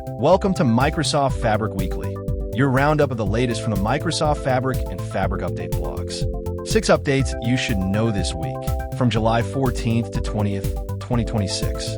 Welcome to Microsoft Fabric Weekly, your roundup of the latest from the Microsoft Fabric and Fabric Update blogs. 6 updates you should know this week, from July 14th to 20th, 2026.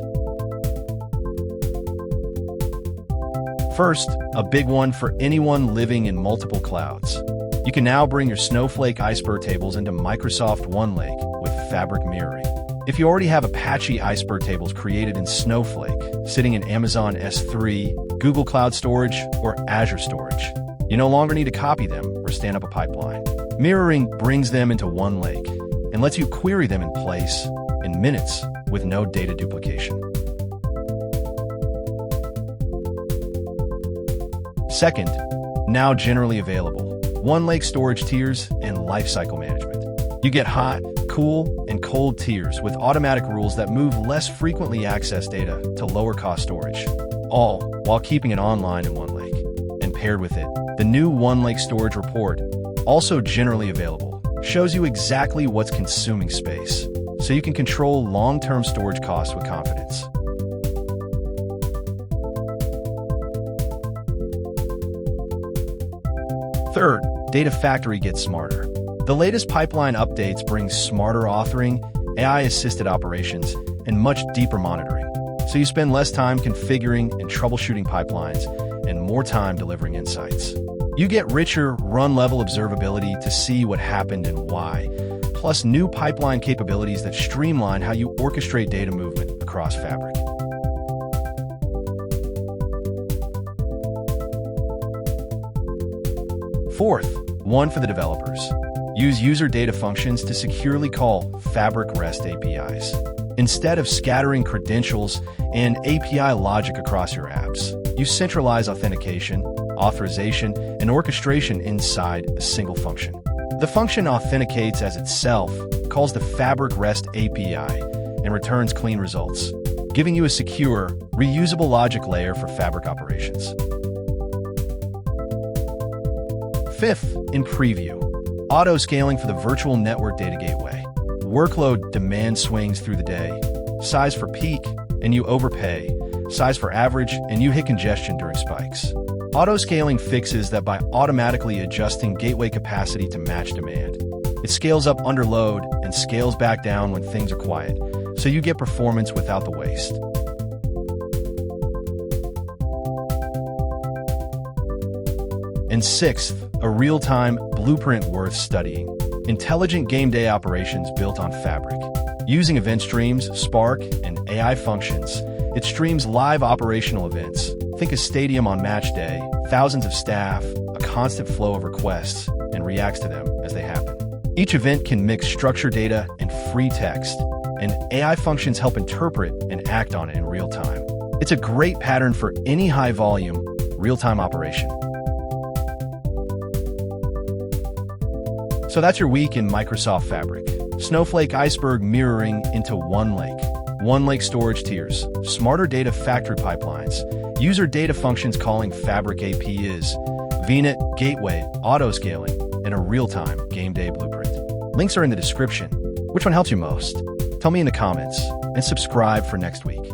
First, a big one for anyone living in multiple clouds. You can now bring your Snowflake Iceberg tables into Microsoft OneLake with Fabric mirroring. If you already have Apache Iceberg tables created in Snowflake, sitting in Amazon S3, Google Cloud Storage, or Azure Storage, you no longer need to copy them or stand up a pipeline. Mirroring brings them into OneLake and lets you query them in place in minutes with no data duplication. Second, now generally available, OneLake storage tiers and lifecycle management. You get hot, cool, and cold tiers with automatic rules that move less frequently accessed data to lower cost storage, all while keeping it online in OneLake. And paired with it, the new OneLake Storage Report, also generally available, shows you exactly what's consuming space, so you can control long-term storage costs with confidence. Third, Data Factory gets smarter. The latest pipeline updates bring smarter authoring, AI-assisted operations, and much deeper monitoring, so you spend less time configuring and troubleshooting pipelines and more time delivering insights. You get richer run-level observability to see what happened and why, plus new pipeline capabilities that streamline how you orchestrate data movement across Fabric. Fourth, one for the developers. Use user data functions to securely call Fabric REST APIs, instead of scattering credentials and API logic across your apps. You centralize authentication, authorization, and orchestration inside a single function. The function authenticates as itself, calls the Fabric REST API, and returns clean results, giving you a secure, reusable logic layer for Fabric operations. Fifth, in preview, autoscaling for the Virtual Network Data Gateway. Workload demand swings through the day. Size for peak, and you overpay. Size for average, and you hit congestion during spikes. Autoscaling fixes that by automatically adjusting gateway capacity to match demand. It scales up under load and scales back down when things are quiet, so you get performance without the waste. And sixth, a real-time blueprint worth studying. Intelligent game day operations built on Fabric. Using event streams, Spark, and AI functions, it streams live operational events. Think a stadium on match day, thousands of staff, a constant flow of requests, and reacts to them as they happen. Each event can mix structured data and free text, and AI functions help interpret and act on it in real time. It's a great pattern for any high-volume, real-time operation. So that's your week in Microsoft Fabric. Snowflake Iceberg mirroring into OneLake. OneLake storage tiers, smarter data factory pipelines, user data functions calling Fabric APIs, VNET Gateway, autoscaling, and a real-time game day blueprint. Links are in the description. Which one helps you most? Tell me in the comments, and subscribe for next week.